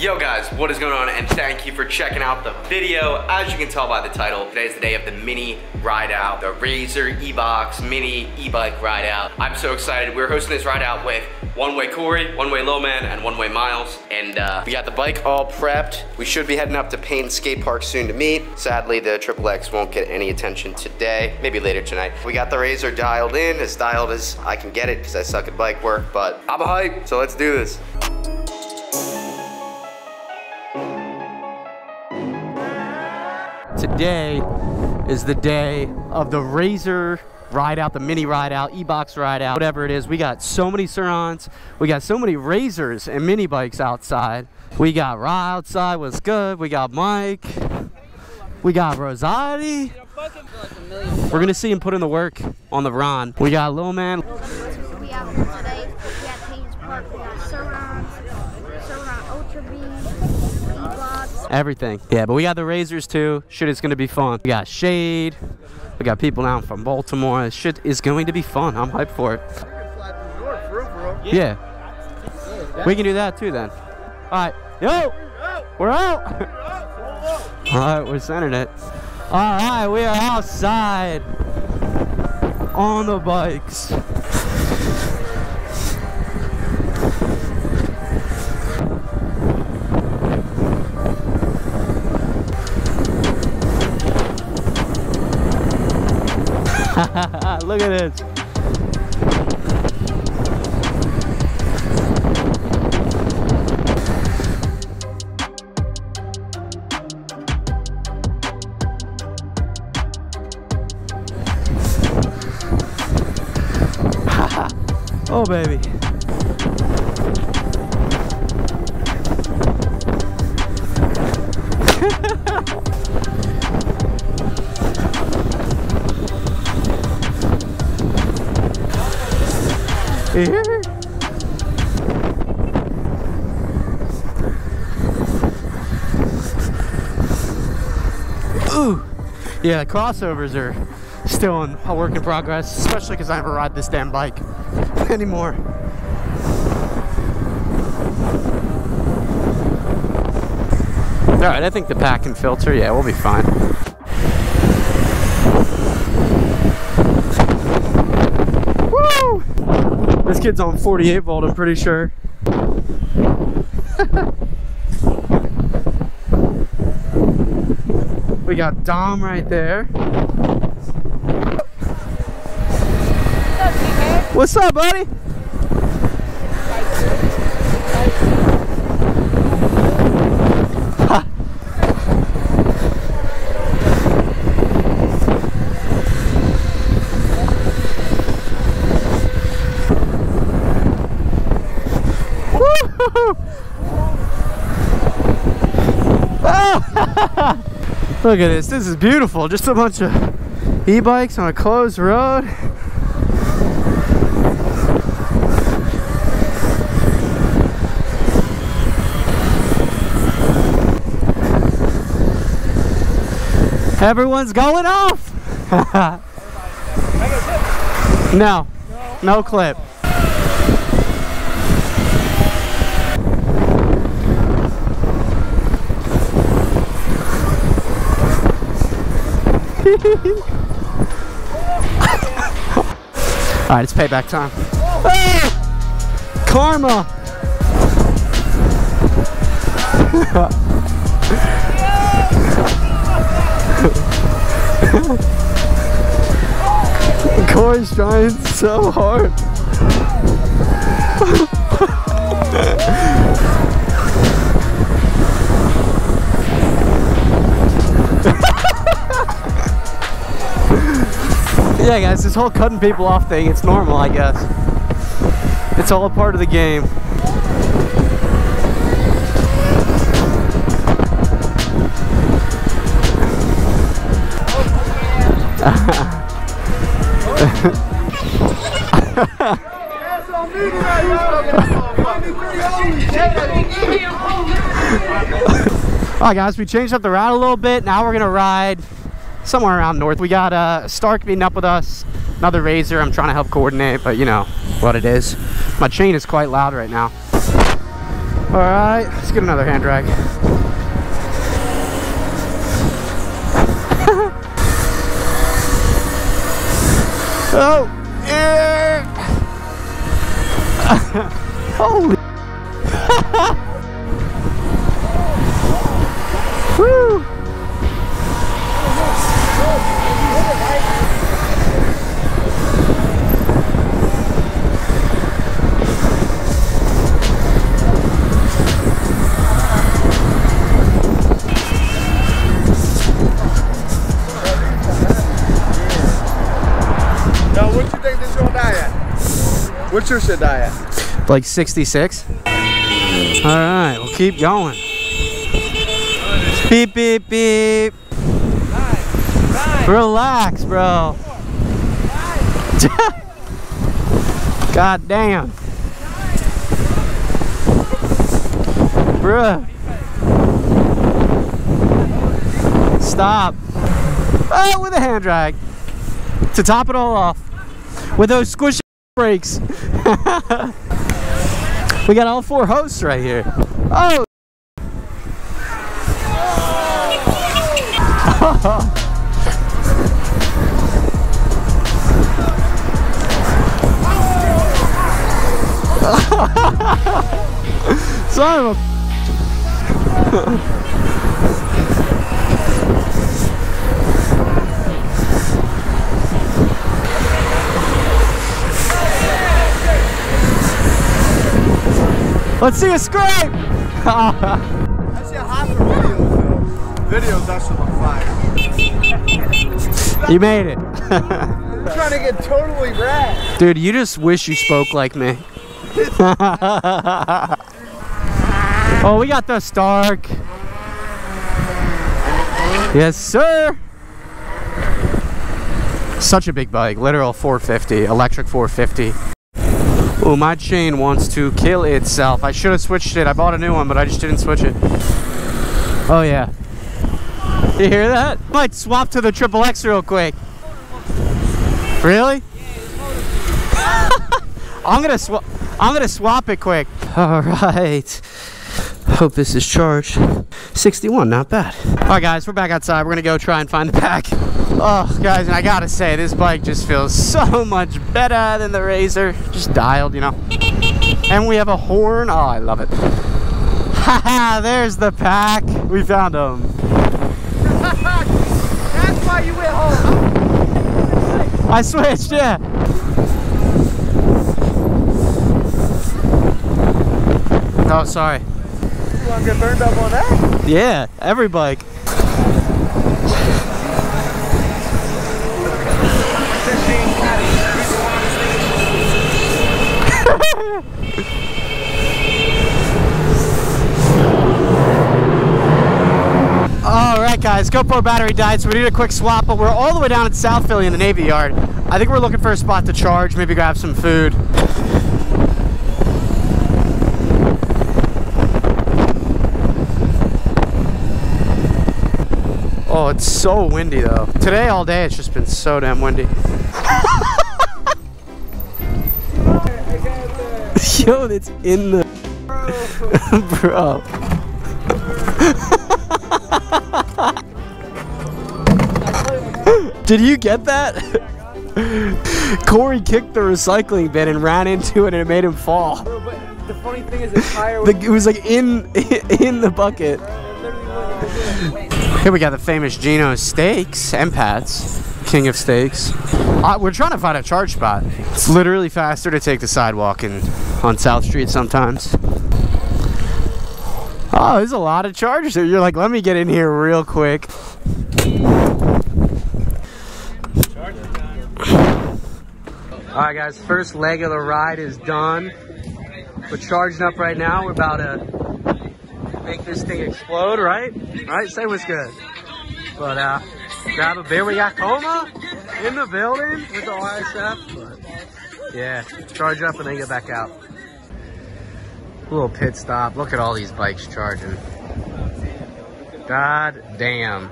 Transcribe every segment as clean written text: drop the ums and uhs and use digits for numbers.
Yo guys, what is going on? And thank you for checking out the video. As you can tell by the title, today is the day of the mini ride out, the Razor E-Box mini e-bike ride out. I'm so excited. We're hosting this ride out with One Way Corey, One Way Lowman, and One Way Miles. And we got the bike all prepped. We should be heading up to Payne Skate Park soon to meet. Sadly, the XXX won't get any attention today, maybe later tonight. We got the Razor dialed in, as dialed as I can get it because I suck at bike work, but I'm hyped, so let's do this. Today is the day of the Razor ride out, the mini ride out, e-box ride out, whatever it is. We got so many Surons, we got so many Razors and mini bikes outside. We got Ra outside, what's good? We got Mike, we got Rosati. We're gonna see him put in the work on the Ron. We got Lil Man. We out here today. We got Payne's Park. We got Suron Ultra B, E-Box. Everything. Yeah, but we got the Razors too. Shit is gonna be fun. We got Shade. We got people down from Baltimore. Shit is going to be fun. I'm hyped for it. Yeah. We can do that too then. Alright. Yo! We're out! Alright, we're sending it. Alright, we are outside on the bikes. Look at this. Oh baby. Here. Ooh, yeah, the crossovers are still a work in progress, especially because I never ride this damn bike anymore. All right, I think the pack and filter, yeah, we'll be fine. This kid's on 48 volt, I'm pretty sure. We got Dom right there. What's up, buddy? Look at this, this is beautiful. Just a bunch of e-bikes on a closed road. Everyone's going off. No clip. Alright, it's payback time. Ah! Karma! Corey's trying so hard. Yeah guys, this whole cutting people off thing, it's normal I guess. It's all a part of the game. Alright guys, we changed up the route a little bit. Now we're gonna ride somewhere around north. We got Stark meeting up with us, another Razor. I'm trying to help coordinate, but you know what it is. My chain is quite loud right now. All right, let's get another hand drag. Oh, yeah. Holy. Woo. What's your shit die at? Like 66. All right, we'll keep going. Beep, beep, beep. Relax, bro. God damn. Bruh. Stop. Oh, with a hand drag. To top it all off. With those squishy brakes. We got all 4 hosts right here. Oh. Son of a let's see a scrape! I see a hot for videos though. Videos, that should look fire. You made it. I'm trying to get totally rad. Dude, you just wish you spoke like me. Oh, we got the Stark. Yes, sir. Such a big bike, literal 450, electric 450. Oh, my chain wants to kill itself. I should have switched it. I bought a new one, but I just didn't switch it. Oh, yeah. You hear that? Might swap to the XXX real quick. Really? I'm gonna swap it quick. All right. Hope this is charged. 61, not bad. All right, guys, we're back outside. We're gonna go try and find the pack. Oh, guys, and I gotta say, this bike just feels so much better than the Razor. Just dialed, you know. And we have a horn. Oh, I love it. Haha, there's the pack. We found them. That's why you went home. I switched, yeah. Oh, sorry. You want to get burned up on that? Yeah, every bike. Alright guys, GoPro battery died, so we need a quick swap, but we're all the way down at South Philly in the Navy Yard. I think we're looking for a spot to charge, maybe grab some food. Oh, it's so windy though. Today all day it's just been so damn windy. Yo, it's in the... Bro. Did you get that? Corey kicked the recycling bin and ran into it and it made him fall. Bro, but the funny thing is the tire it was like in the bucket. Here we got the famous Gino's Steaks and Pat's, king of steaks. We're trying to find a charge spot. It's literally faster to take the sidewalk on South Street sometimes. Oh, there's a lot of chargers there. You're like, let me get in here real quick. Alright guys, first leg of the ride is done. We're charging up right now. We're about to make this thing explode, right? Right? Say what's good. But grab a beer. We got Coma in the building with the RSF. But yeah, charge up and then get back out. A little pit stop. Look at all these bikes charging. God damn.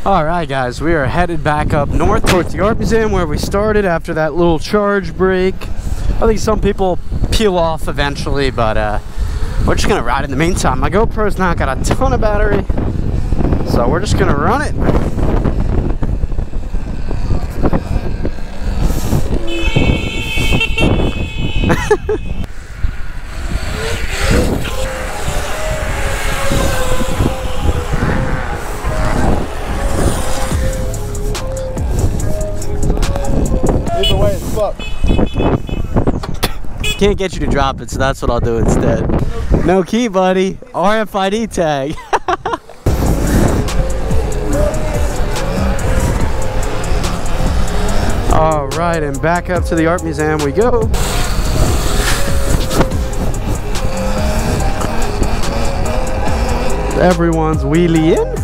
Alright guys, we are headed back up north towards the Art Museum where we started after that little charge break. I think some people peel off eventually, but we're just gonna ride in the meantime. My GoPro's not got a ton of battery, so we're just gonna run it. Either way, it's fucked. Can't get you to drop it, so that's what I'll do instead. No key, buddy. RFID tag. All right, and back up to the art museum we go. Everyone's wheelie in.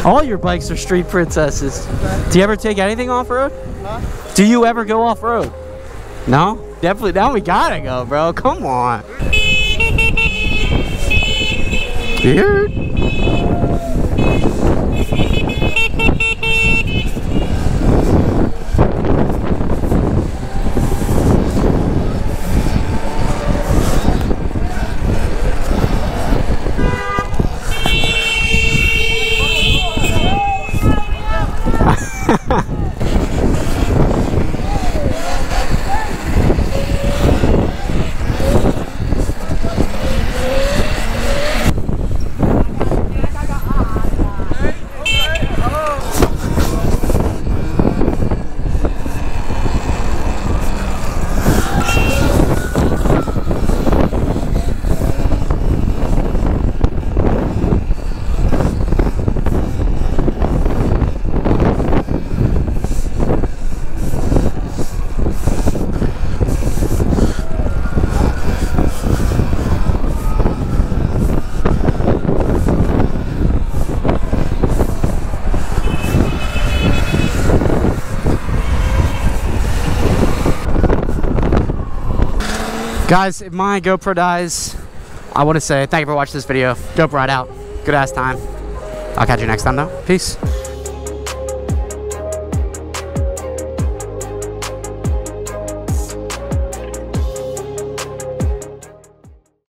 All your bikes are street princesses. Do you ever take anything off-road? Huh? Do you ever go off-road? No? Definitely, now we gotta go, bro. Come on. Weird. Guys, if my GoPro dies, I want to say thank you for watching this video. GoPro ride out. Good ass time. I'll catch you next time though. Peace.